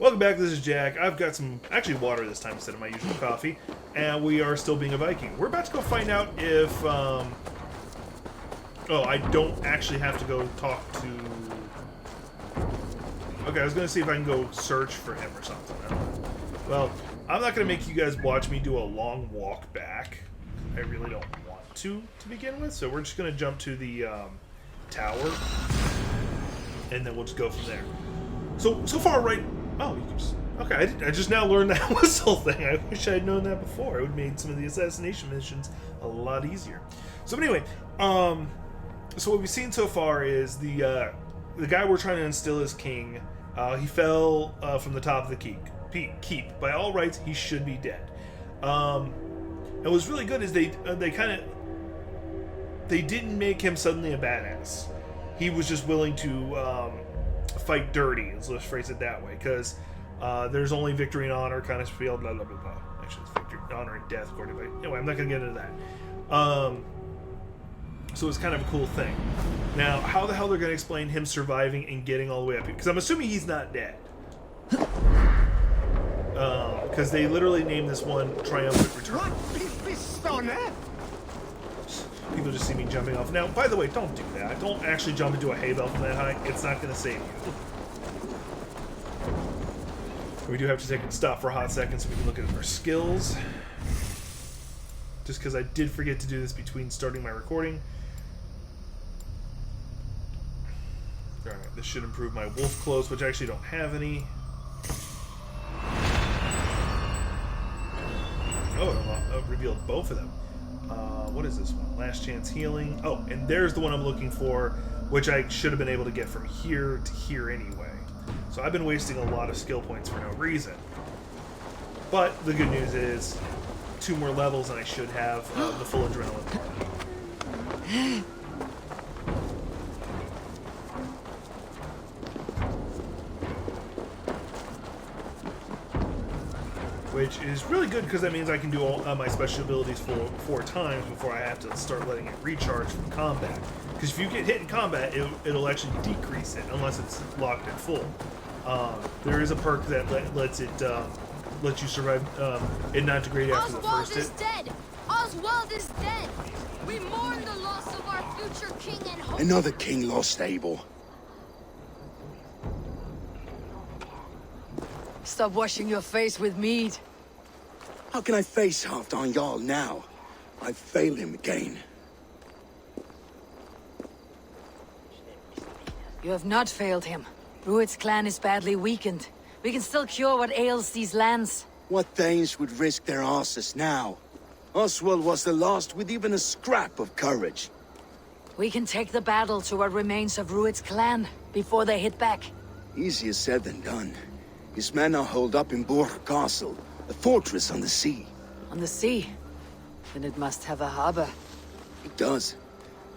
Welcome back, this is Jack. I've got some, actually water this time instead of my usual coffee, and we are still being a Viking. We're about to go find out if, oh, I don't actually have to go talk to... Okay, I was going to see if I can go search for him or something. I don't know. Well, I'm not going to make you guys watch me do a long walk back. I really don't want to begin with, so we're just going to jump to the tower, and then we'll just go from there. So far, right... Oh, you can just... Okay, I just now learned that whistle thing. I wish I had known that before. It would have made some of the assassination missions a lot easier. So anyway, so what we've seen so far is the guy we're trying to instill as king, he fell from the top of the keep. By all rights, he should be dead. And what's really good is they didn't make him suddenly a badass. He was just willing to fight dirty, let's phrase it that way, because there's only victory and honor kind of spiel, blah blah blah blah. Actually, it's victory, honor, and death, according to anyway. I'm not going to get into that. So it's kind of a cool thing. Now, how the hell they're going to explain him surviving and getting all the way up here? Because I'm assuming he's not dead. Because they literally named this one Triumphant Return. People just see me jumping off. Now, by the way, don't do that. Don't actually jump into a hay bale from that high. It's not going to save you. We do have to take a stop for a hot second so we can look at our skills. Just because I did forget to do this between starting my recording. Alright, this should improve my wolf clothes, which I actually don't have any. Oh, it revealed both of them. What is this one? Last chance healing. Oh, and there's the one I'm looking for, which I should have been able to get from here to here anyway. So I've been wasting a lot of skill points for no reason. But the good news is, 2 more levels and I should have the full adrenaline. Which is really good because that means I can do all my special abilities 4 times before I have to start letting it recharge from combat. Because if you get hit in combat, it'll actually decrease it unless it's locked at full. There is a perk that lets you survive and not degrade after the first hit. Oswald is dead! Oswald is dead! We mourn the loss of our future king and hope. Another king lost, Abel. Stop washing your face with mead. How can I face Halfdan Jarl now? I've failed him again. You have not failed him. Rued's clan is badly weakened. We can still cure what ails these lands. What Danes would risk their asses now? Oswald was the last with even a scrap of courage. We can take the battle to what remains of Rued's clan before they hit back. Easier said than done. His men are holed up in Borg Castle, a fortress on the sea. On the sea? Then it must have a harbor. It does.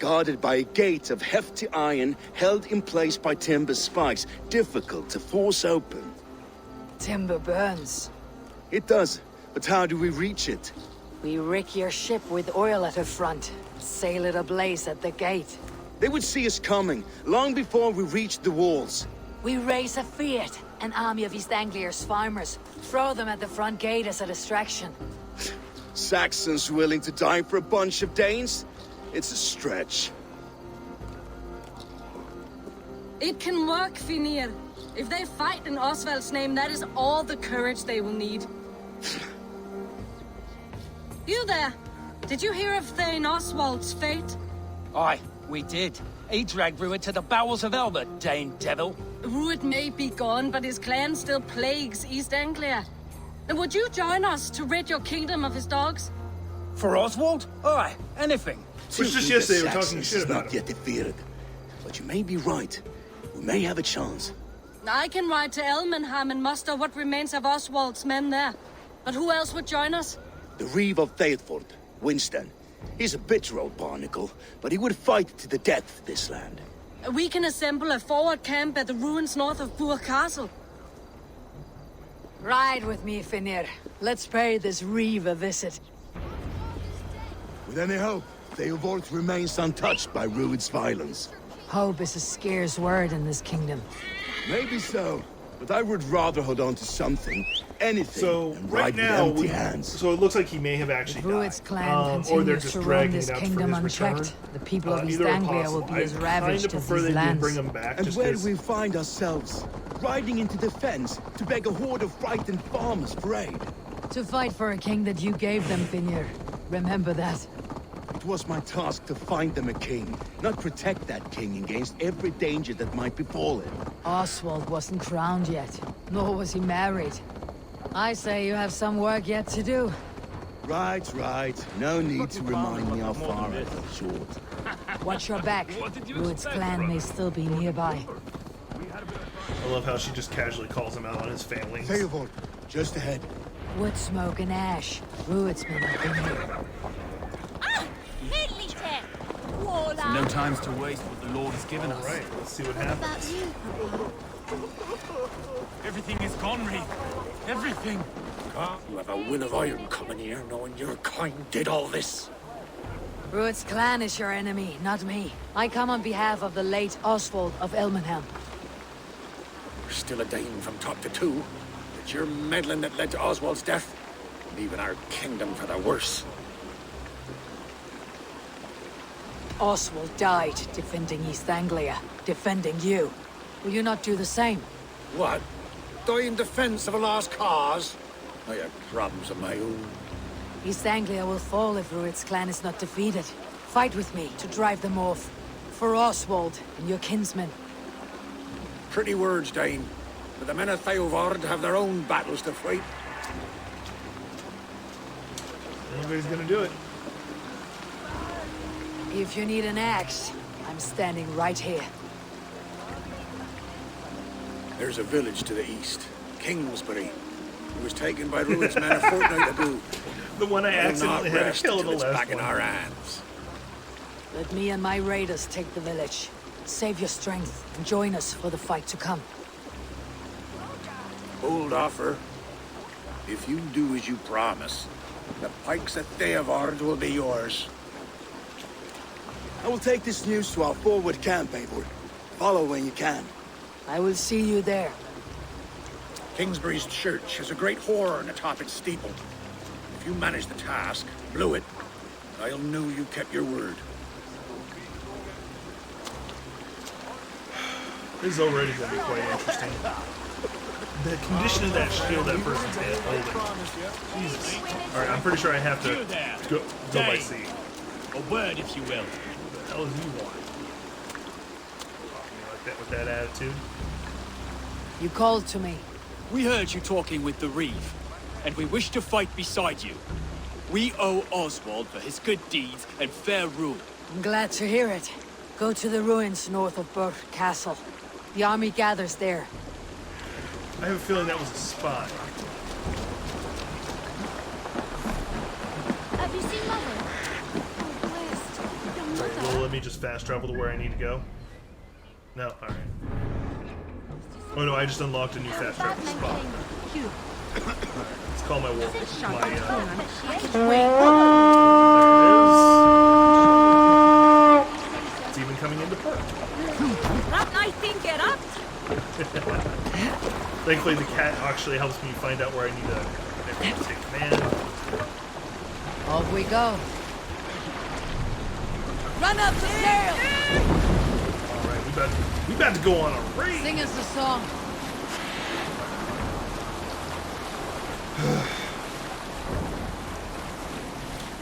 Guarded by a gate of hefty iron, held in place by timber spikes, difficult to force open. Timber burns. It does, but how do we reach it? We rig your ship with oil at her front, sail it ablaze at the gate. They would see us coming, long before we reached the walls. We raise a fiat, an army of East Anglia's farmers, throw them at the front gate as a distraction. Saxons willing to die for a bunch of Danes? It's a stretch. It can work, Finir. If they fight in Oswald's name, that is all the courage they will need. You there! Did you hear of Thane Oswald's fate? Aye, we did. He dragged Rued to the bowels of Elba, Dane devil. Rued may be gone, but his clan still plagues East Anglia. And would you join us to rid your kingdom of his dogs? For Oswald? Aye, anything. Which just Simply yesterday the we were talking Saxons shit is about not him. yet defeated. But you may be right. We may have a chance. I can ride to Elmenham and muster what remains of Oswald's men there. But who else would join us? The Reeve of Thetford, Winston. He's a bitter old barnacle, but he would fight to the death for this land. We can assemble a forward camp at the ruins north of Burg Castle. Ride with me, Finir. Let's pay this Reeve a visit. With any hope, Theobald remains untouched by Rued's violence. Hope is a scarce word in this kingdom. Maybe so, But I would rather hold on to something, anything, So than right ride now, with empty hands. so it looks like he may have actually Rued's died, clan or they're continues just to run dragging this it out for kingdom his return. unchecked. The people of East Either are Anglia will possible. be as I ravaged kinda as prefer these they do lands. bring him back. And just where do 'cause- we find ourselves? Riding into defense to beg a horde of frightened farmers for aid. To fight for a king that you gave them, Finir. Remember that. It was my task to find them a king, not protect that king against every danger that might befall him. Oswald wasn't crowned yet, nor was he married. I say you have some work yet to do. Right. No need to remind me how far I fell short. Watch your back. Rued's clan may still be nearby. I love how she just casually calls him out on his failings. Theobald, just ahead. Wood smoke and ash. Rued's men have been here. No times to waste what the Lord has given All us. right, let's see what happens. About you, Everything is gone, Reed. Everything. You have a will of iron coming here, knowing your kind did all this. Rued's clan is your enemy, not me. I come on behalf of the late Oswald of Elmenhelm. You're still a Dane from top to two. It's your meddling that led to Oswald's death, leaving our kingdom for the worse. Oswald died defending East Anglia, defending you. Will you not do the same? What? Die in defense of a lost cause? I have problems of my own. East Anglia will fall if Rued's clan is not defeated. Fight with me to drive them off. For Oswald and your kinsmen. Pretty words, Dane. But the men of Theovard have their own battles to fight. Anybody's gonna do it. If you need an axe, I'm standing right here. There's a village to the east, Kingsbury. It was taken by Rued's men a fortnight ago. The one I We'll not accidentally had to rest kill in until the it's last back in one. our hands. Let me and my raiders take the village. Save your strength and join us for the fight to come. Bold offer. If you do as you promise, the pikes at Theovard will be yours. I will take this news to our forward camp, Eivor. Follow when you can. I will see you there. Kingsbury's church has a great horn atop its steeple. If you manage the task, blow it, I'll know you kept your word. This is already going to be quite interesting. The condition of that shield that person's holding. Jesus. Alright, I'm pretty sure I have to go by sea. A word, if you will. What the hell do you want? Talking like that with that attitude? You called to me. We heard you talking with the Reeve, and we wish to fight beside you. We owe Oswald for his good deeds and fair rule. I'm glad to hear it. Go to the ruins north of Burke Castle. The army gathers there. I have a feeling that was a spy. Have you seen Mother? Alright, well, let me just fast travel to where I need to go. No, alright. Oh no, I just unlocked a new fast travel spot. Let's call my wolf. There it is. It's even coming into Perk. Thankfully, the cat actually helps me find out where I need to take command. Off we go. Run up the stairs! Alright, we about to go on a raid! Sing us a song.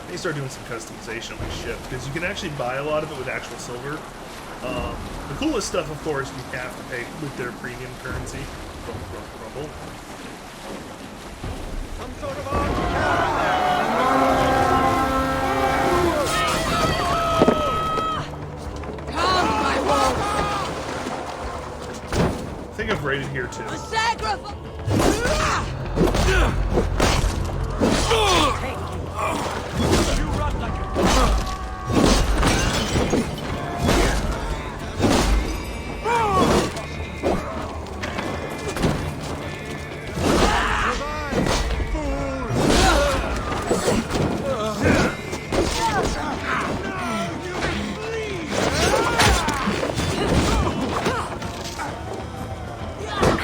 They start doing some customization on my ship, because you can actually buy a lot of it with actual silver. The coolest stuff, of course, you have to pay with their premium currency. Rumble. Some sort of I think I've raided here too.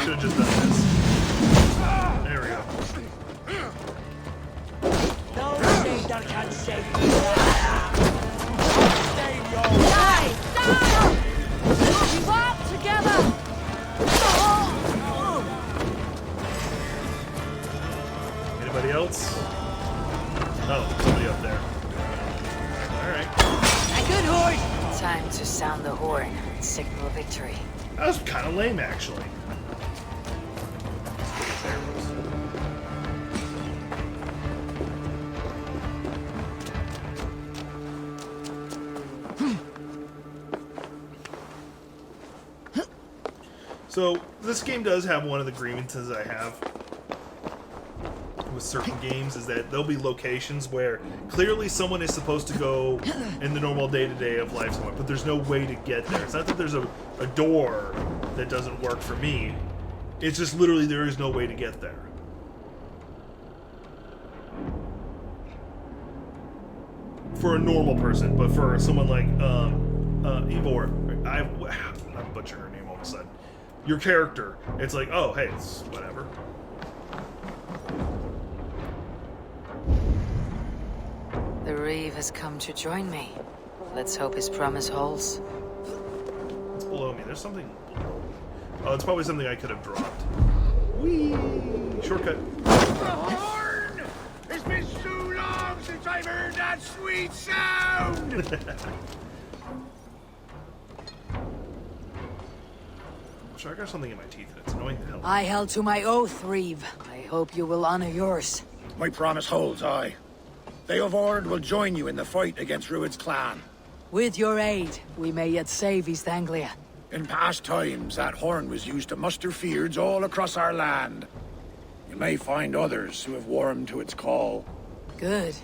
Should have just done that. Anybody else? Oh, somebody up there. Alright. A good horn! Time to sound the horn and signal victory. That was kind of lame, actually. So, this game does have one of the grievances I have with certain games, is that there'll be locations where clearly someone is supposed to go in the normal day-to-day of life somewhere, but there's no way to get there. It's not that there's a door that doesn't work for me. It's just literally there is no way to get there. For a normal person, but for someone like Ivor, I'm butchering her name all of a sudden. Your character, it's like, oh, hey, it's whatever. The Reeve has come to join me. Let's hope his promise holds. It's below me. There's something below me. Oh, it's probably something I could have dropped. Whee! Shortcut. Horn! It's been so long since I've heard that sweet sound! Sure, I got something in my teeth and it's annoying the hell. I held to my oath, Reeve. I hope you will honor yours. My promise holds, aye. Theovord will join you in the fight against Rued's clan. With your aid, we may yet save East Anglia. In past times, that horn was used to muster fyrds all across our land. You may find others who have warmed to its call. Good.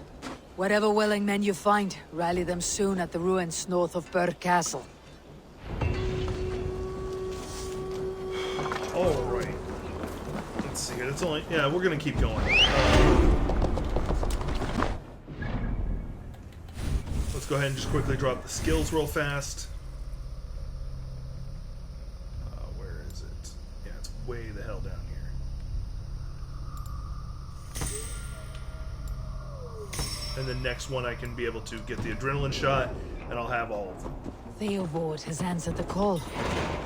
Whatever willing men you find, rally them soon at the ruins north of Burr Castle. Alright. Let's see here. That's only... Yeah, we're gonna keep going. Let's go ahead and just quickly drop the skills real fast. Where is it? Yeah, it's way the hell down here. And the next one I can be able to get the adrenaline shot, and I'll have all of them. Theovord has answered the call.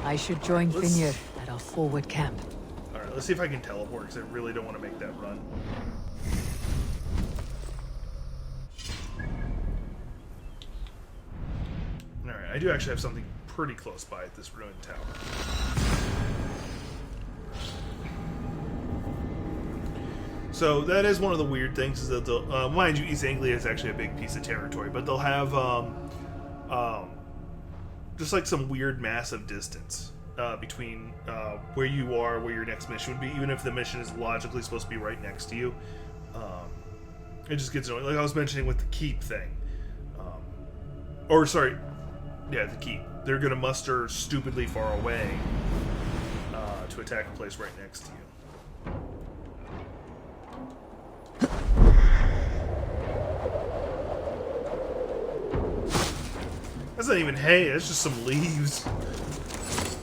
I should join Finir at our forward camp. Alright, let's see if I can teleport, because I really don't want to make that run. Alright, I do actually have something pretty close by at this ruined tower. So that is one of the weird things, is that they'll, mind you, East Anglia is actually a big piece of territory, but they'll have just like some weird massive distance between where you are, where your next mission would be, even if the mission is logically supposed to be right next to you. It just gets annoying. Like I was mentioning with the keep thing. Or, sorry, yeah, the keep. They're going to muster stupidly far away to attack a place right next to you. That's not even hay, that's just some leaves.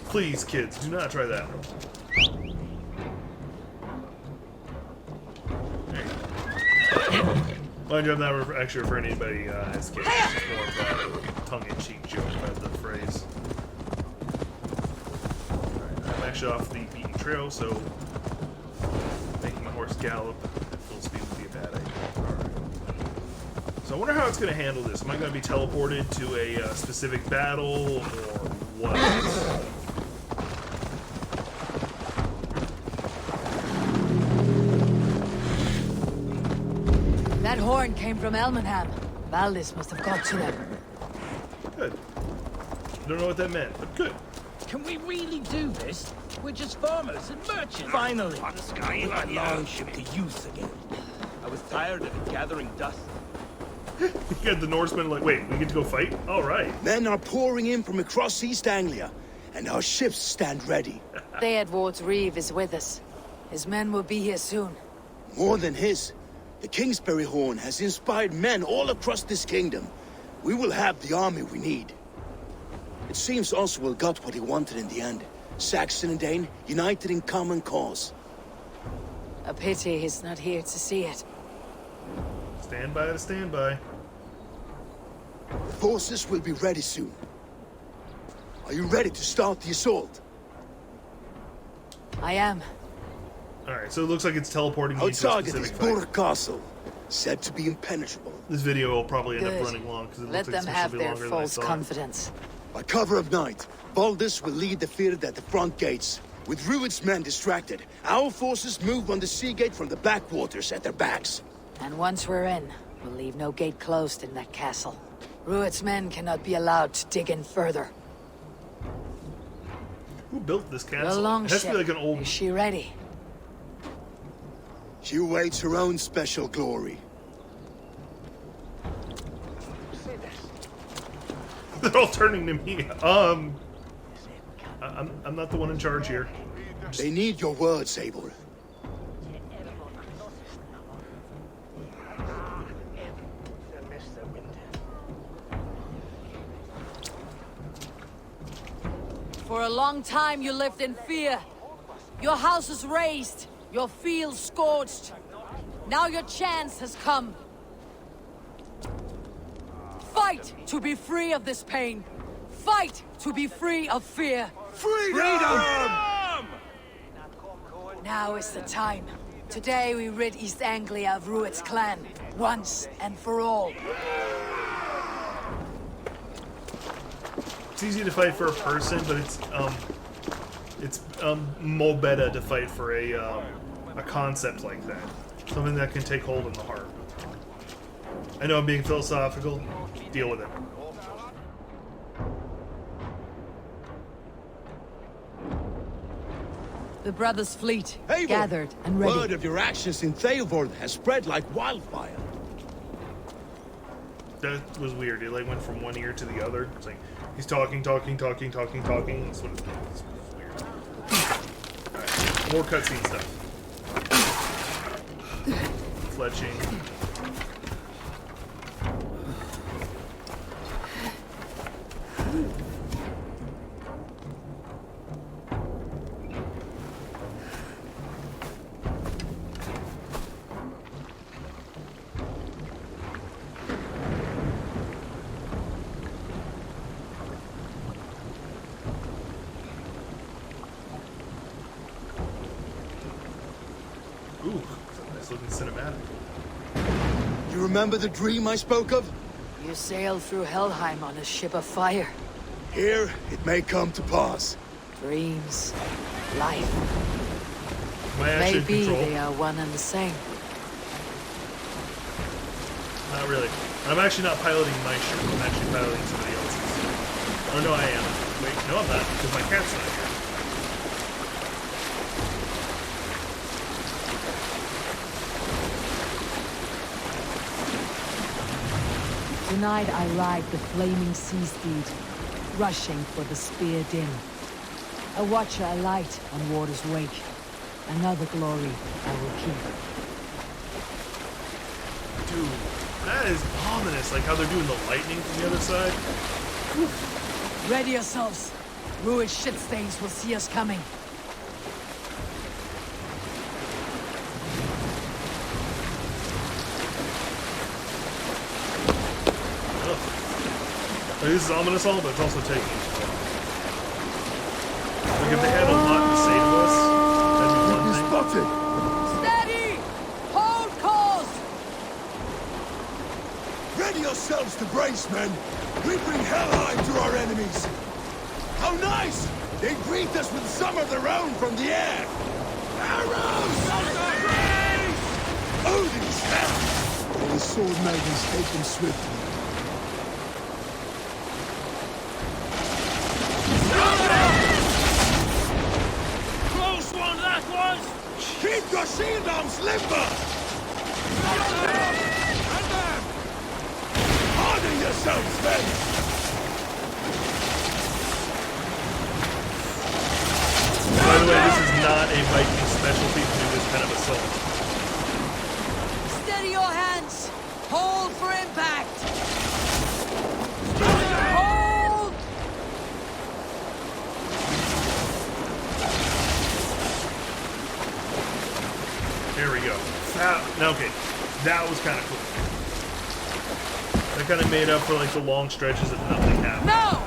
Please, kids, do not try that. Mind you, I'm not actually referring to anybody as kids. It's just more of a tongue-in-cheek joke about the phrase. Alright, I'm actually off the beaten trail, so making a horse gallop at full speed would be a bad idea. Alright. So I wonder how it's going to handle this. Am I going to be teleported to a specific battle, or what? That horn came from Elmenham. Valdis must have got to them. Good. I don't know what that meant, but good. Can we really do this? We're just farmers and merchants. Finally, my long ship to use again. I was tired of it gathering dust. You got the Norsemen like, wait, we get to go fight? Alright. Men are pouring in from across East Anglia, and our ships stand ready. Theodward's Reeve is with us. His men will be here soon. More than his. The Kingsbury Horn has inspired men all across this kingdom. We will have the army we need. It seems Oswald got what he wanted in the end. Saxon and Dane united in common cause. A pity he's not here to see it. Stand by to stand by. Forces will be ready soon. Are you ready to start the assault? I am. Alright, so it looks like it's teleporting me Our to a target specific is fight. Burr Castle, said to be impenetrable. This video will probably end up Good. running long because it Let looks like them it's have supposed to be their longer than I false thought. confidence. By cover of night, Baldus will lead the field at the front gates. With Rued's men distracted, our forces move on the sea gate from the backwaters at their backs. And once we're in, we'll leave no gate closed in that castle. Rued's men cannot be allowed to dig in further. Who built this The castle? It has to longship, be like an old... is she ready? She awaits her own special glory. They're all turning to me. I'm not the one in charge here. They need your words, Abel. For a long time you lived in fear. Your houses razed, your fields scorched. Now your chance has come. Fight to be free of this pain. Fight to be free of fear. Freedom! Now is the time. Today we rid East Anglia of Rued's clan, once and for all. It's easy to fight for a person, but it's more better to fight for a concept like that. Something that can take hold in the heart. I know I'm being philosophical. Deal with it. The brothers' fleet, Eivor, gathered and ready. word of your actions in Theodord has spread like wildfire. That was weird. It like went from one ear to the other. It's like he's talking. That's what it's weird. Alright, more cutscene stuff. Fletching. Ooh, nice looking cinematic. You remember the dream I spoke of? You sailed through Helheim on a ship of fire. Here, it may come to pass. Dreams, life. Am I actually in Maybe control? they are one and the same. Not really. I'm actually not piloting my ship. I'm actually piloting somebody else's. Oh no, I am. Wait, no, I'm not, because my cat's not here. Tonight I ride the flaming sea steed, rushing for the spear dim. A watcher I light on water's wake. Another glory I will keep. Dude, that is ominous. Like how they're doing the lightning from the other side. Ready yourselves. Rued shit stains will see us coming. This is ominous all, but it's also taking too long. Like if they had a lot to say to us, that'd be one thing. Spotted! Steady! Hold course! Ready yourselves to brace, men! We bring Helheim to our enemies! How nice! They greet us with some of their own from the air! Arrows! Odin's hell! And the sword maidens take them swiftly. Close one, that was! Keep your shield arms limber! Harden yourselves, men! By the way, this is not a Viking specialty to do this kind of assault. Steady your hands! Hold for impact! Hold! There we go. Okay, that was kind of cool. That kind of made up for like the long stretches of nothing happening. No!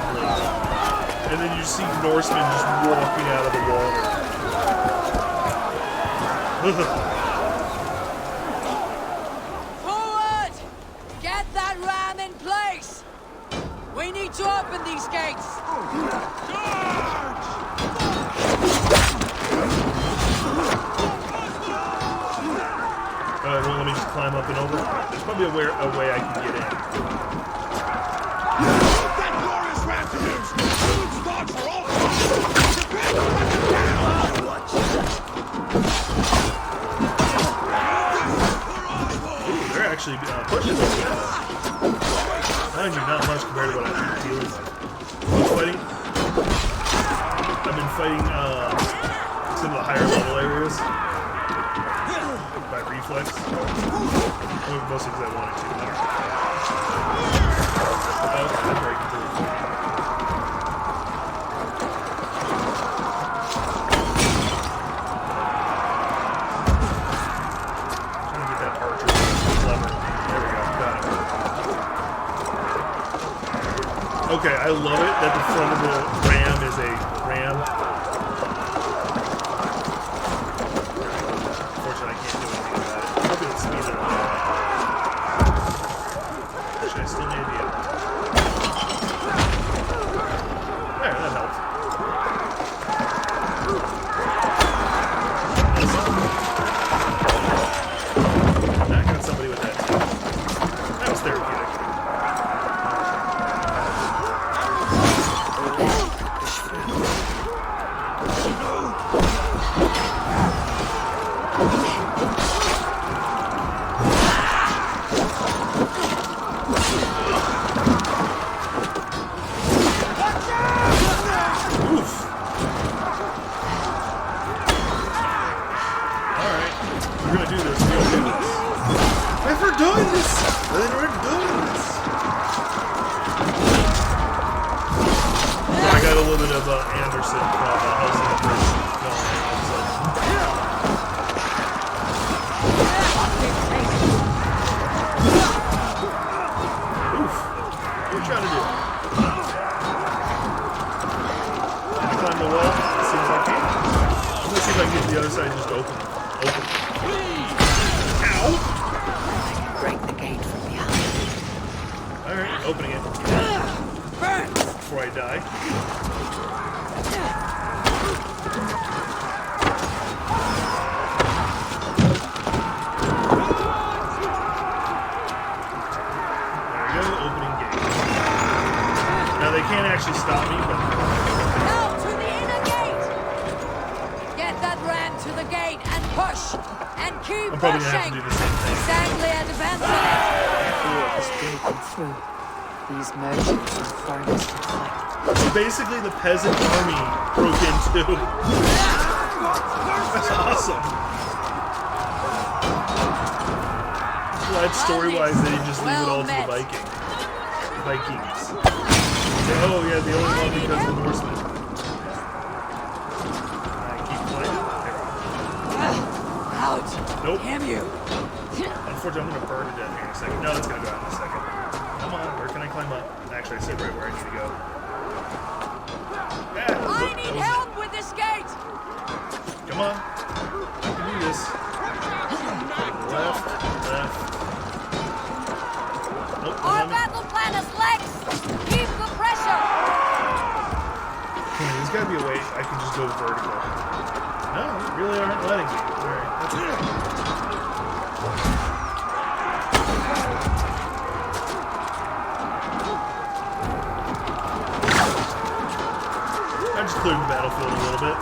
ugly. And then you see Norsemen just walking out of the water. Forward! Get that ram in place! We need to open these gates! Alright, well, let me just climb up and over. There's probably a way I can get in. That glorious ram to use! Food spot for all! They're actually pushing me. Mind you, not much compared to what I've been dealing with. I've been fighting some of the higher level areas by reflex. Mostly because I wanted to. Oh, I'm breaking through. Trying to get that archer lever. There we go. Got it. Okay, I love it that the front of the ram is a ram. Unfortunately, I can't do anything about it. I'm hoping it speeds it along. Should I still need the end? There, that helped. I got somebody with that too. That was therapeutic. Anderson from Helsing going Oof. What are you trying to do? Climb the wall? It seems like it. I'm gonna see if I can get to the other side and just open. Ow! Break the gate from behind. Alright, opening it. Before I die. They can't actually stop me, but... Now to the inner gate! Get that ram to the gate and push! And keep I'm probably gonna have pushing! to do the same thing. Sanglia depends on it! Fear has broken through. These merchants and farmers can fight. So basically the peasant army broke in too. That's awesome. Glad story-wise they didn't just leave it all to the Vikings. Oh yeah, the only one because the Norsemen. I keep playing. Out! Nope. Damn you! Unfortunately, I'm gonna burn to death here in a second. No, that's gonna go out in a second. Come on, where can I climb up? Actually, I said right where I need to go. Yeah, I need help with this gate! Come on. I can do this. Left. Nope. Our battle plan is legs! Keep the pressure! There's gotta be a way I can just go vertical. No, you really aren't letting me. Alright, that's okay. I just cleared the battlefield a little bit.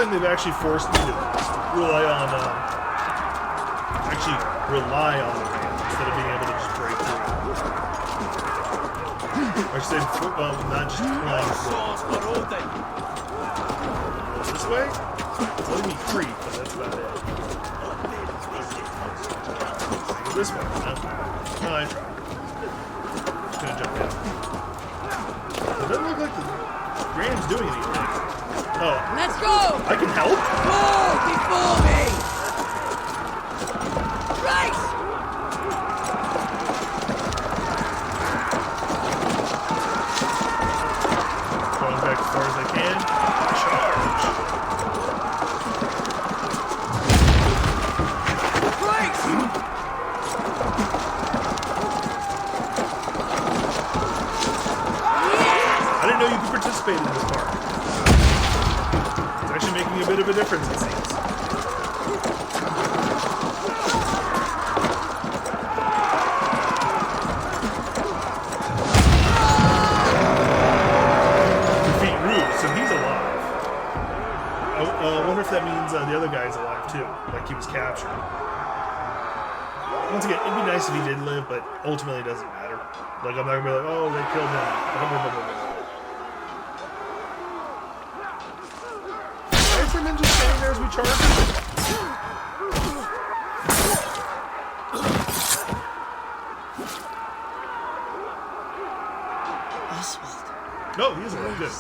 time they've actually forced me to rely on the ramp instead of being able to just break through it. I should say, not just climb through it. This way? It's letting me creep, but that's about it. Go this way. No, I tried. Just gonna jump down. It doesn't look like the ram's doing anything. Oh. Let's go! I can help? Move before me! Race! Going back as far as I can. Charge! Race! I didn't know you could participate in this part. It's actually making a bit of a difference, it seems. Defeat Rued, so he's alive. I wonder if that means the other guy's alive too, like he was captured. Once again, it'd be nice if he did live, but ultimately it doesn't matter. Like, I'm not gonna be like, oh, they killed him. Clansmen just standing there as we charge him? Oswald. No, he isn't really good.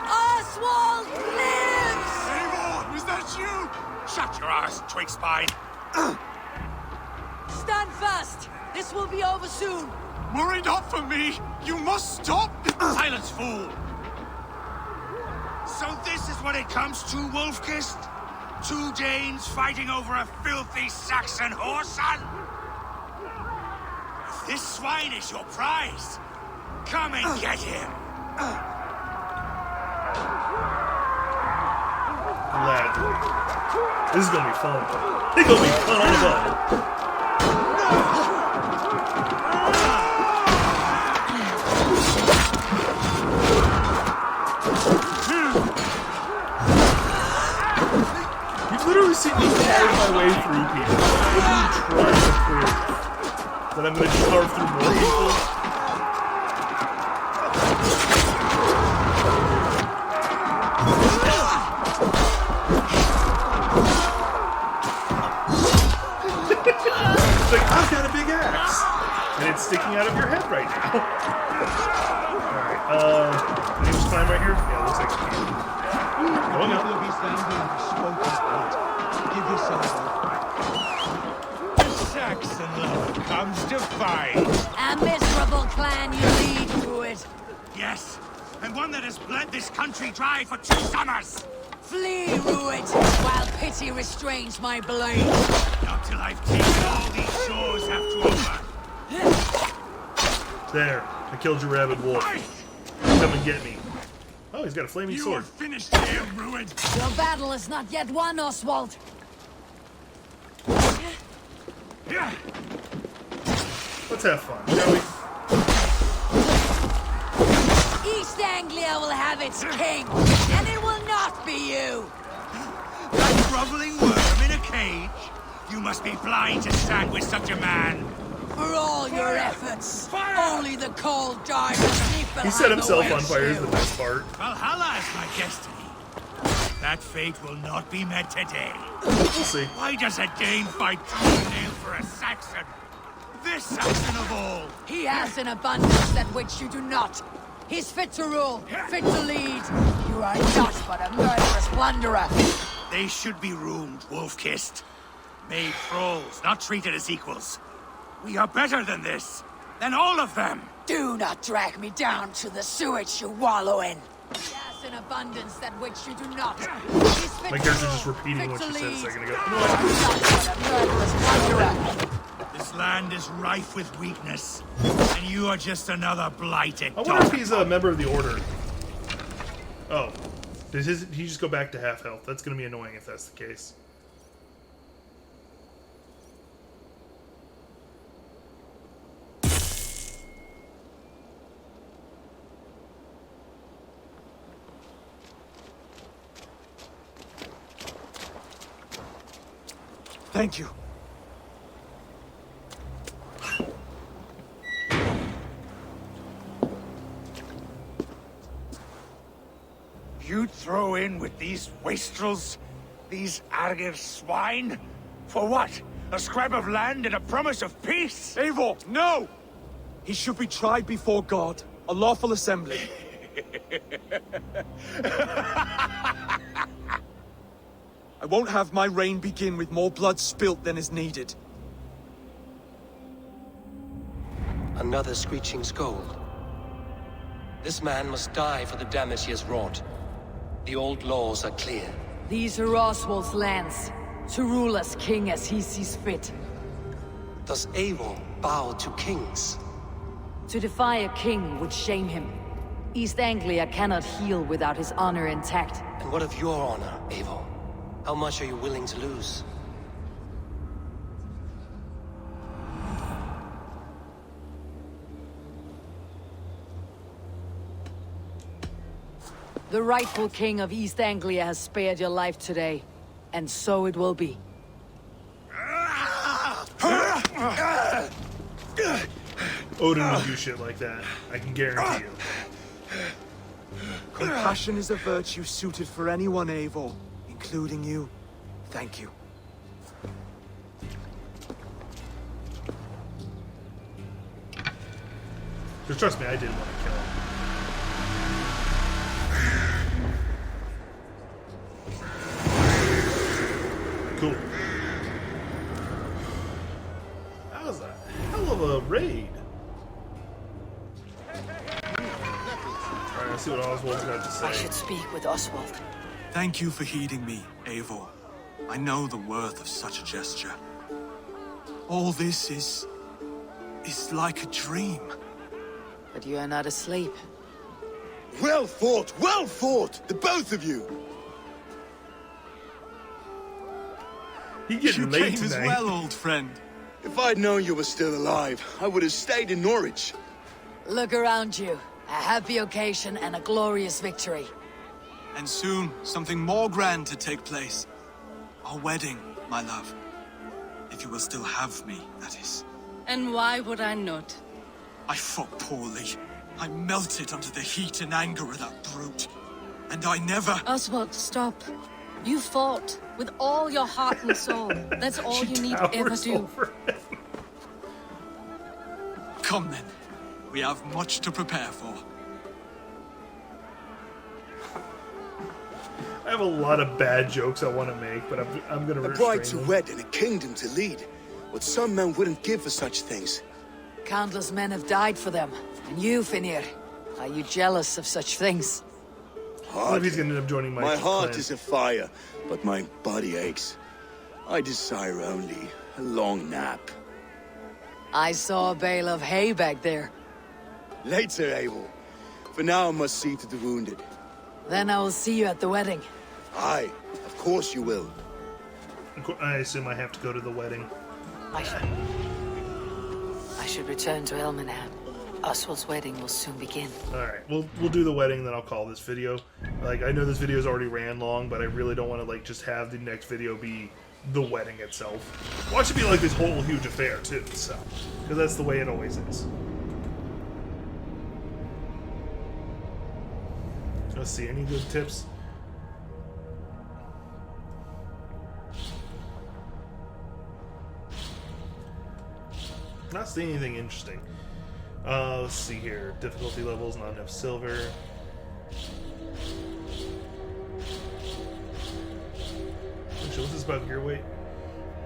Oswald lives! Avon, was that you? Shut your ass, twig spine. Stand fast! This will be over soon! Worry not for me. You must stop. Silence, fool. So this is what it comes to, Wolfkist? 2 Danes fighting over a filthy Saxon whoreson? If this swine is your prize, come and get him. Gladly. This is gonna be fun. It's gonna be fun on the ball. You've literally seen me carve my way through people. What are you trying to prove? That I'm gonna carve through more people? It's like, I've got a big axe! And it's sticking out of your head right now. Alright, can you just climb right here? Yeah, it looks like you can. Going up. The Saxon love comes to fight. A miserable clan you lead, Rued. Yes, and one that has bled this country dry for 2 summers. Flee, Rued, while pity restrains my blade. Not till I've taken all these shores have to offer. There, I killed your rabid wolf. Come and get me. Oh, he's got a flaming You sword. are finished here, Rued. Your battle is not yet won, Oswald. Let's have fun, shall we? East Anglia will have its king, and it will not be you. That groveling worm in a cage? You must be blind to stand with such a man. For all your efforts, only the cold dark sleep He set himself on fire is the best part. Valhalla is my destiny. That fate will not be met today. We'll see. Why does a Dane fight tooth and nail for a Saxon? This Saxon of all. He has an abundance that which you do not. He's fit to rule, fit to lead. You are not but a murderous plunderer. They should be roomed, wolf-kissed. Made thralls, not treated as equals. We are better than this. Than all of them. Do not drag me down to the sewage you wallow in. He has an abundance that which you do not. He's fit My to character's rule, just repeating fit what to she said a lead. second ago. You are not but a murderous plunderer. This land is rife with weakness. And you are just another blighted I wonder if dog. he's a member of the Order. Oh. Did he just go back to half health? That's going to be annoying if that's the case. Thank you. You'd throw in with these wastrels? These Argir swine? For what? A scrap of land and a promise of peace? Eivor, no! He should be tried before God, a lawful assembly. I won't have my reign begin with more blood spilt than is needed. Another screeching scold. This man must die for the damage he has wrought. The old laws are clear. These are Oswald's lands, to rule as king as he sees fit. Does Eivor bow to kings? To defy a king would shame him. East Anglia cannot heal without his honor intact. And what of your honor, Eivor? How much are you willing to lose? The rightful king of East Anglia has spared your life today, and so it will be. Odin would do shit like that. I can guarantee you. Compassion is a virtue suited for anyone, Eivor, including you. Thank you. Just trust me, I didn't want to kill him. Cool. That was a hell of a raid. Alright, let's see what Oswald's got to say. I should speak with Oswald. Thank you for heeding me, Eivor. I know the worth of such a gesture. All this is like a dream. But you are not asleep. Well fought, the both of you. He getting You late came as tonight. well, old friend. If I'd known you were still alive, I would have stayed in Norwich. Look around you. A happy occasion and a glorious victory. And soon, something more grand to take place. Our wedding, my love. If you will still have me, that is. And why would I not? I fought poorly. I melted under the heat and anger of that brute. And I never... Oswald, stop. You fought with all your heart and soul. That's all She you need ever towers do. over him. Come then. We have much to prepare for. I have a lot of bad jokes I want to make, but I'm gonna A restrain bride to them. wed and a kingdom to lead. What some men wouldn't give for such things. Countless men have died for them. And you, Finir, are you jealous of such things? What if he's gonna end up joining My heart clan? is afire, but my body aches. I desire only a long nap. I saw a bale of hay back there. Later, Abel. For now, I must see to the wounded. Then I will see you at the wedding. Aye, of course you will. I assume I have to go to the wedding. I should return to Elmenham. Oswald's wedding will soon begin. Alright, we'll do the wedding, then I'll call this video. Like, I know this video's already ran long, but I really don't want to, like, just have the next video be the wedding itself. Watch it be like this whole huge affair, too, so. Because that's the way it always is. Let's see, any good tips? Not seeing anything interesting. Let's see here. Difficulty levels, not enough silver. Actually, what's this about gear weight?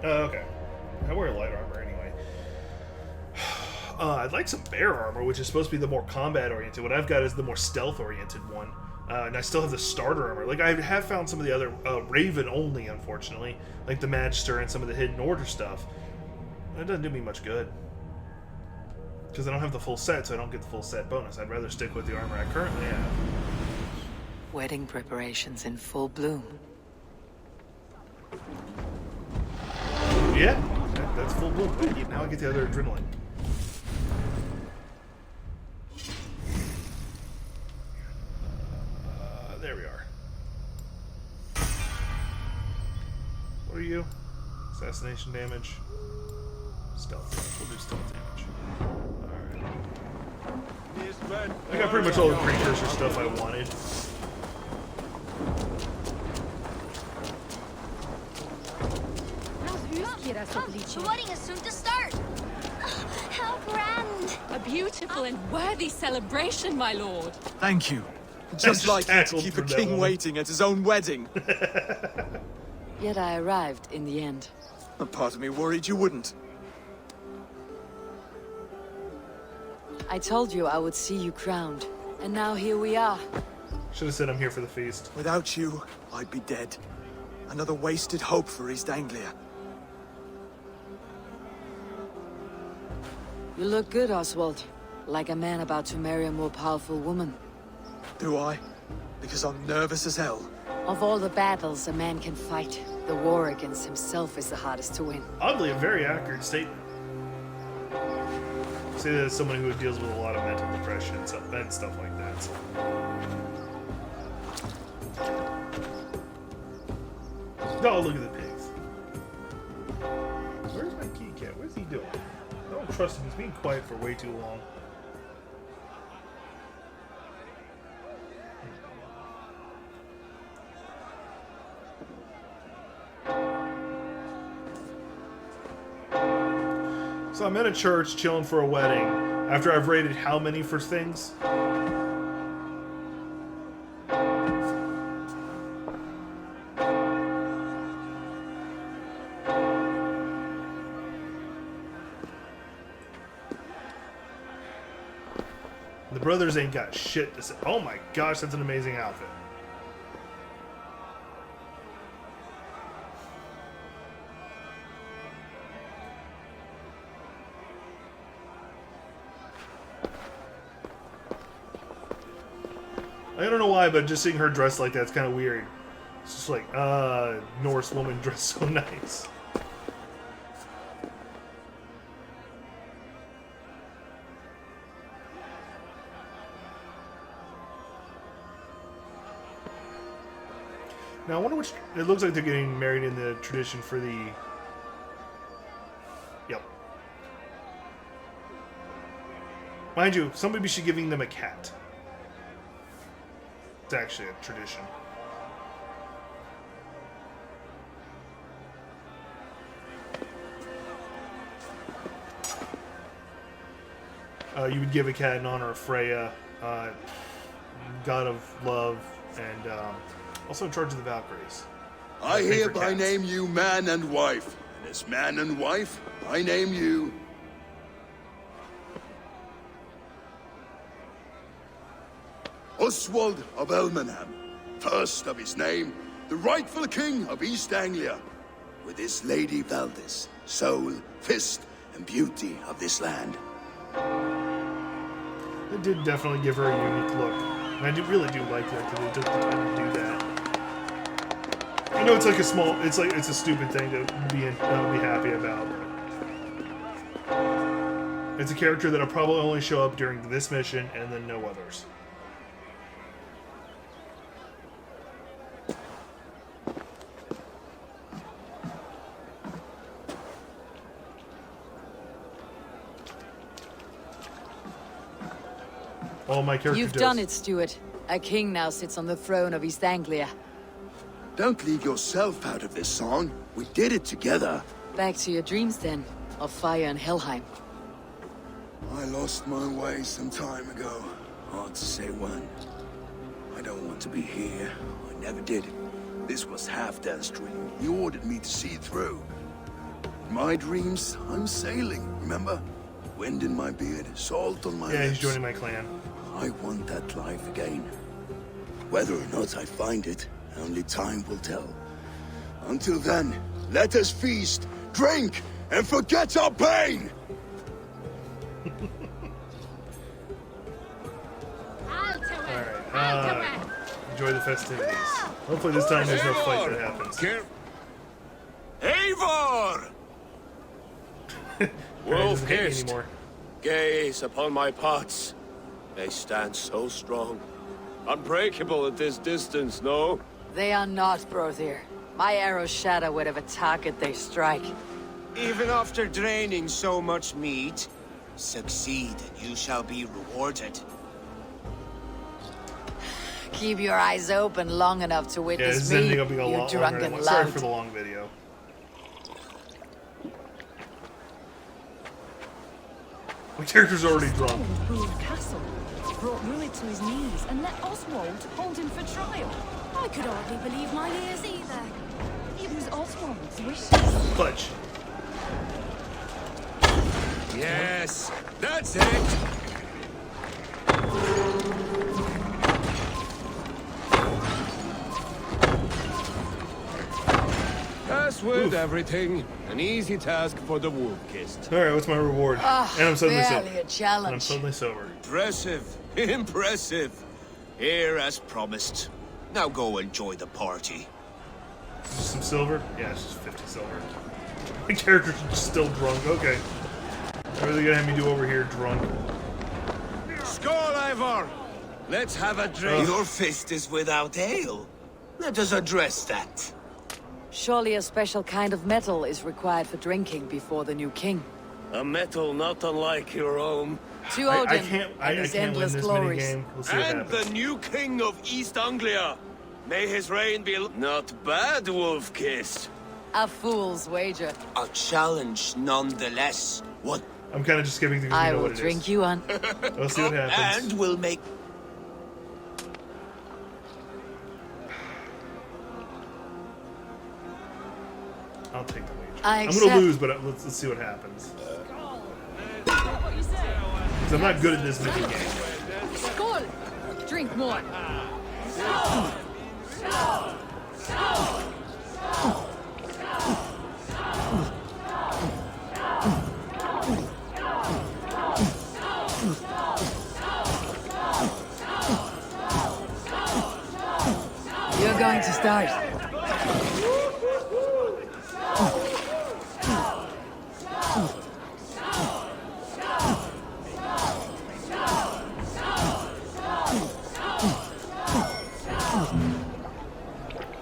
Okay. I wear light armor anyway. I'd like some bear armor, which is supposed to be the more combat-oriented. What I've got is the more stealth-oriented one. And I still have the starter armor. Like, I have found some of the other Raven only, unfortunately. Like the Magister and some of the Hidden Order stuff. That doesn't do me much good. Because I don't have the full set, so I don't get the full set bonus. I'd rather stick with the armor I currently have. Wedding preparations in full bloom. Yeah, that's full bloom. Wait, now I get the other adrenaline. There we are. What are you? Assassination damage. Stealth damage. We'll do stealth damage. Alright. I got pretty much all the precursor stuff I wanted. Come, the wedding is soon to start. How grand! A beautiful and worthy celebration, my lord. Thank you. Just like you to keep a king waiting at his own wedding. Yet I arrived in the end. A part of me worried you wouldn't. I told you I would see you crowned, and now here we are. Should have said I'm here for the feast. Without you, I'd be dead. Another wasted hope for East Anglia. You look good, Oswald. Like a man about to marry a more powerful woman. Do I? Because I'm nervous as hell. Of all the battles a man can fight, the war against himself is the hardest to win. Oddly, a very accurate statement. Say that as someone who deals with a lot of mental depression and stuff like that. So. Oh, look at the pigs. Where's my key cat? What's he doing? I don't trust him. He's being quiet for way too long. So I'm in a church chilling for a wedding after I've rated how many for things? The brothers ain't got shit to say. Oh my gosh, that's an amazing outfit. I don't know why, but just seeing her dressed like that's kind of weird. It's just like, Norse woman dressed so nice. Now I wonder which. It looks like they're getting married in the tradition for the. Yep. Mind you, somebody should be giving them a cat. It's actually a tradition. You would give a cat in honor of Freya, god of love, and also in charge of the Valkyries. I hereby name you man and wife, and as man and wife, I name you Oswald of Elmenham, first of his name, the rightful king of East Anglia, with his lady Valdis, soul, fist, and beauty of this land. It did definitely give her a unique look, and I really do like that because they took the time to do that. I know it's like a small, it's a stupid thing to be happy about. But it's a character that'll probably only show up during this mission and then no others. All my character You've done it, Stuart. A king now sits on the throne of East Anglia. Don't leave yourself out of this song. We did it together. Back to your dreams then, of fire and Helheim. I lost my way some time ago. Hard to say when. I don't want to be here. I never did. This was Halfdan's dream. He ordered me to see through. In my dreams, I'm sailing, remember? Wind in my beard, salt on my lips. Yeah, he's joining my clan. I want that life again. Whether or not I find it, only time will tell. Until then, let us feast, drink, and forget our pain! Alright, enjoy the festivities. Hopefully this time there's no fight that happens. Eivor! Wolf hissed. Anymore. Gaze upon my pots. They stand so strong. Unbreakable at this distance, no? They are not, Brother. My arrows shatter whatever target they strike. Even after draining so much meat, succeed and you shall be rewarded. Keep your eyes open long enough to Yeah, witness this is me, ending up being a you lot longer. drunken Than Sorry lout. for the long video. My character's already drunk. Rued castle, brought Rued to his knees, and let Oswald hold him for trial. I could hardly believe my ears either. It was Oswald's wishes. Clutch. Yes, that's it. Pass with everything. An easy task for the wolf-kissed. Alright, what's my reward? And I'm suddenly sober. barely a challenge. And I'm suddenly sober. Impressive. Impressive. Here as promised. Now go enjoy the party. Just some silver? Yeah, it's just 50 silver. My character's still drunk. Okay. What are they gonna have me do over here drunk? Skål, Ivor! Let's have a drink. Your fist is without ale. Let us address that. Surely a special kind of metal is required for drinking before the new king. A metal not unlike your own. To Odin I and his can't win endless this glories. minigame. We'll see what And happens. the new king of East Anglia. May his reign be not bad, wolf-kissed. A fool's wager. A challenge nonetheless. What? I'm kind of just skipping through. I know will what it drink is. you on. We'll see what happens. And we'll make... I'll take the wager. I I'm accept. gonna lose, but let's see what happens. Because I'm not good at this minigame. Skål! Drink more. You're going to start.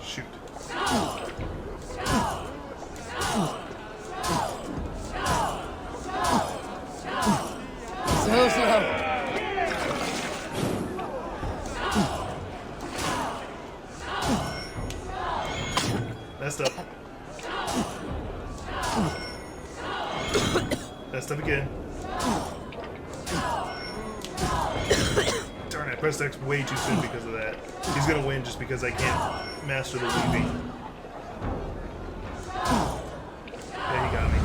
Shoot. So slow. Messed up. Messed up again. Darn it, I pressed X way too soon because of that. He's gonna win just because I can't master the weaving. Yeah, he got me.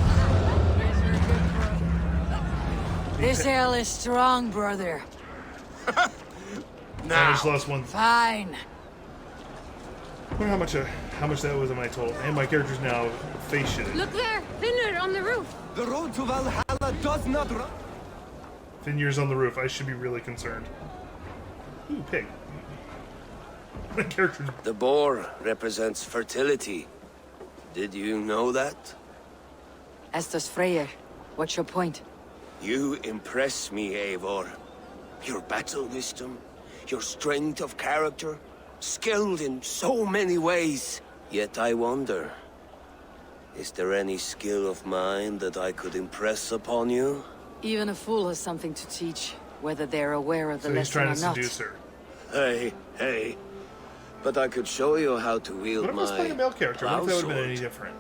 This ale is strong, brother. I just lost one. Fine. I wonder how much that was in my total. And my character's now face shitting. Look there, Finner on the roof. The road to Valhalla does not run. Finier's on the roof. I should be really concerned. Ooh, pig. My character's... The boar represents fertility. Did you know that? As does Freyr. What's your point? You impress me, Eivor. Your battle wisdom, your strength of character, skilled in so many ways. Yet I wonder, is there any skill of mine that I could impress upon you? Even a fool has something to teach, whether they're aware of the So he's lesson trying or to not. seduce her. Hey. But I could show you how to wield What if I was playing a male character? What if that would have been any sword. different?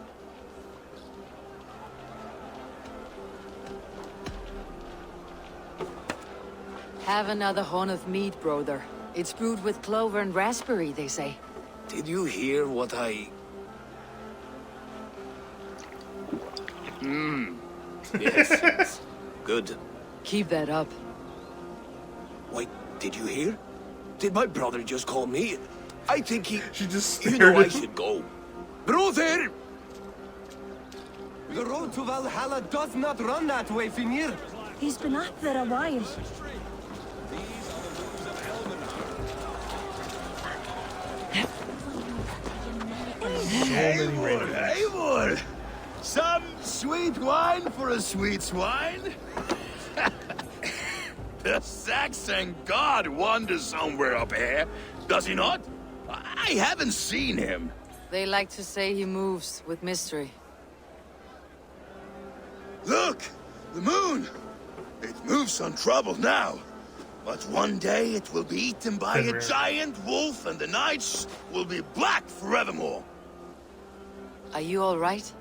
Have another horn of mead, brother. It's brewed with clover and raspberry, they say. Did you hear what I... Yes. Good. Keep that up. Wait, did you hear? Did my brother just call me? I think he... She just You stared know I at him. should go. Brother! The road to Valhalla does not run that way, Finir. He's been up there a while. So many random acts. Eivor! Some sweet wine for a sweet swine? The Saxon god wanders somewhere up here, does he not? I haven't seen him. They like to say he moves with mystery. Look! The moon! It moves untroubled now. But one day it will be eaten by a giant wolf and the nights will be black forevermore. Are you all right?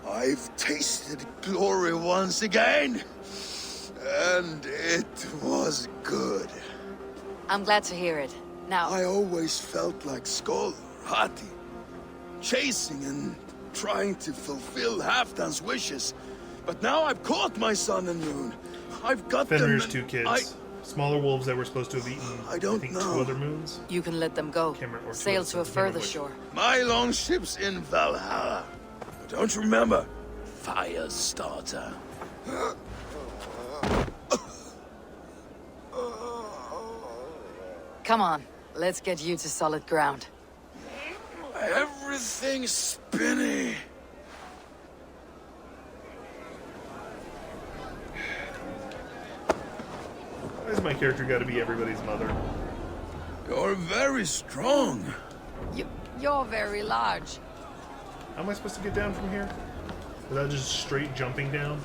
I've tasted glory once again. And it was good. I'm glad to hear it. Now... I always felt like Skoll, Hati. Chasing and trying to fulfill Halfdan's wishes. But now I've caught my sun and moon. I've got Fenrir's them. 2 kids. Smaller wolves that were supposed to have eaten, I think, 2 other moons. You can let them go. Sail to a further shore. My longship's in Valhalla. But don't you remember? Fire starter. Come on, let's get you to solid ground. Everything's spinny. Why's my character got to be everybody's mother? You're very strong. You're very large. How am I supposed to get down from here? Without just straight jumping down?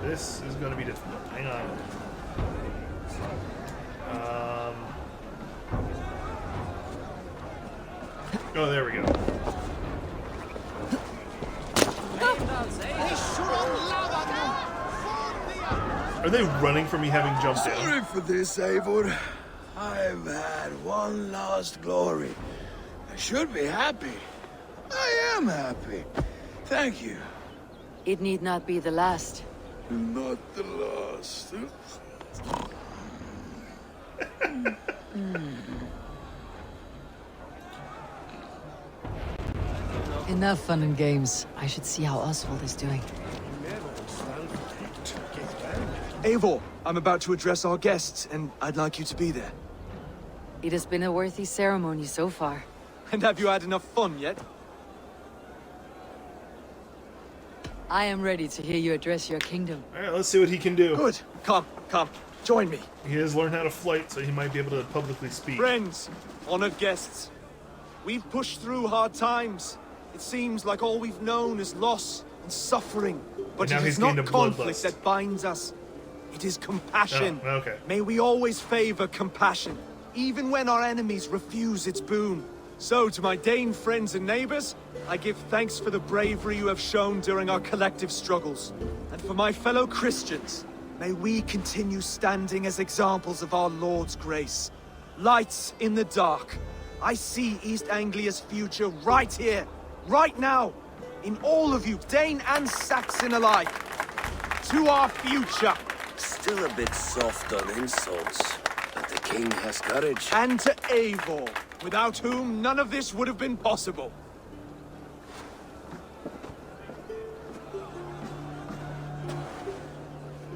This is going to be difficult. Hang on. Oh, there we go. Are they running from me having jumped down? Sorry for this, Eivor. I've had one last glory. I should be happy. I am happy. Thank you. It need not be the last. Not the last. Enough fun and games. I should see how Oswald is doing. Eivor, I'm about to address our guests, and I'd like you to be there. It has been a worthy ceremony so far. And have you had enough fun yet? I am ready to hear you address your kingdom. Alright, let's see what he can do. Good. Come, join me. He has learned how to flight, so he might be able to publicly speak. Friends, honored guests, we've pushed through hard times. It seems like all we've known is loss and suffering. But it is not conflict that binds us. It is compassion. Oh, okay. May we always favor compassion, even when our enemies refuse its boon. So, to my Dane friends and neighbors, I give thanks for the bravery you have shown during our collective struggles. And for my fellow Christians, may we continue standing as examples of our Lord's grace. Lights in the dark. I see East Anglia's future right here, right now, in all of you, Dane and Saxon alike. To our future. Still a bit soft on insults, but the king has courage. And to Eivor, without whom none of this would have been possible.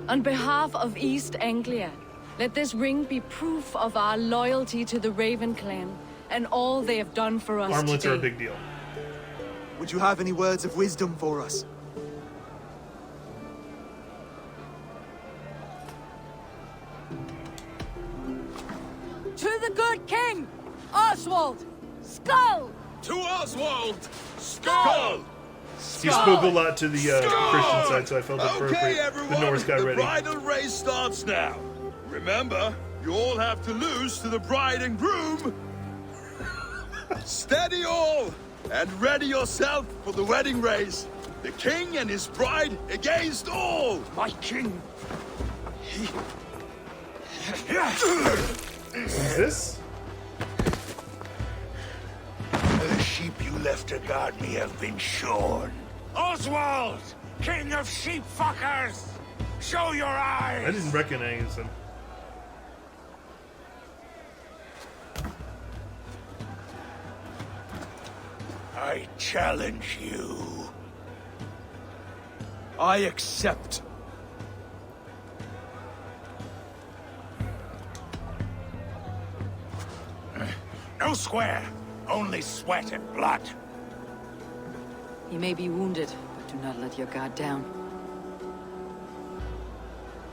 On behalf of East Anglia, let this ring be proof of our loyalty to the Raven clan and all they have done for us Armlets today. are a big deal. Would you have any words of wisdom for us? To the good king, Oswald, Skull! To Oswald, Skull! He spoke a lot to the Christian side, so I felt appropriate. Okay, everyone, The Norse got the ready. bridal race starts now. Remember, you all have to lose to the bride and groom. Steady all, and ready yourself for the wedding race. The king and his bride against all. My king. This? The sheep you left to guard me have been shorn. Oswald, king of sheep fuckers, show your eyes. I didn't recognize him. I challenge you. I accept. No square, only sweat and blood. He may be wounded, but do not let your guard down.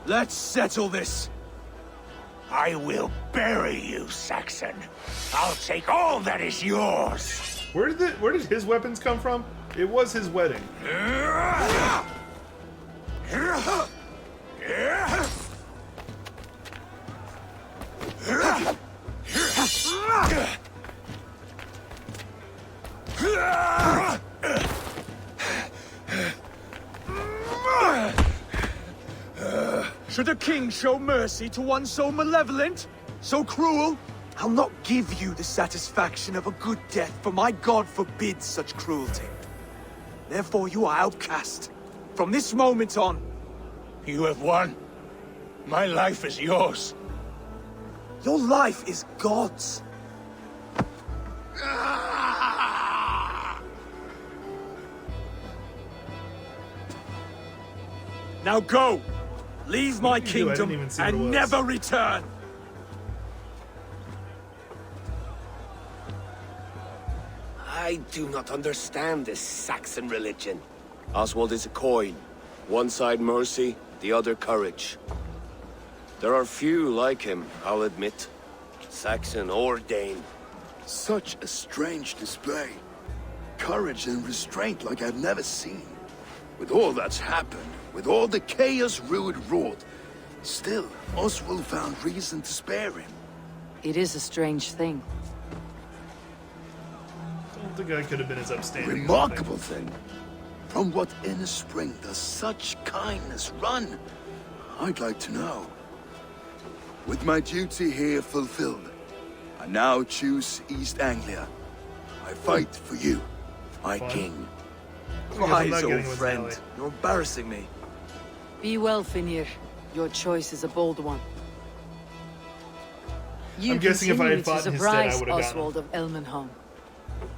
Let's settle this. I will bury you, Saxon. I'll take all that is yours. Where did his weapons come from? It was his wedding. Should a king show mercy to one so malevolent, so cruel? I'll not give you the satisfaction of a good death, for my god forbids such cruelty. Therefore you are outcast. From this moment on. You have won. My life is yours. Your life is God's. Now go! Leave my kingdom and never return! I do not understand this Saxon religion. Oswald is a coin. One side mercy, the other courage. There are few like him, I'll admit. Saxon or Dane. Such a strange display. Courage and restraint like I've never seen. With all that's happened, with all the chaos Rued wrought, still, Oswald found reason to spare him. It is a strange thing. I don't think I could have been as upstanding. Remarkable thing. From what inner spring does such kindness run? I'd like to know. With my duty here fulfilled, I now choose East Anglia. I fight for you, my king. Wise old friend, you're embarrassing me. Be well, Finir. Your choice is a bold one. You I'm guessing if I had continue fought to in his stead, I surprise would have gotten Oswald of Elmenholm.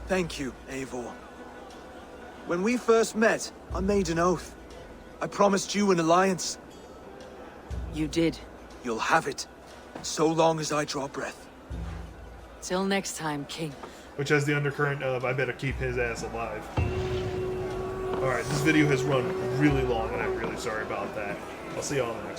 Thank you, Eivor. When we first met, I made an oath. I promised you an alliance. You did. You'll have it, so long as I draw breath. Till next time, King. Which has the undercurrent of, I better keep his ass alive. Alright, this video has run really long, and I'm really sorry about that. I'll see y'all in the next one.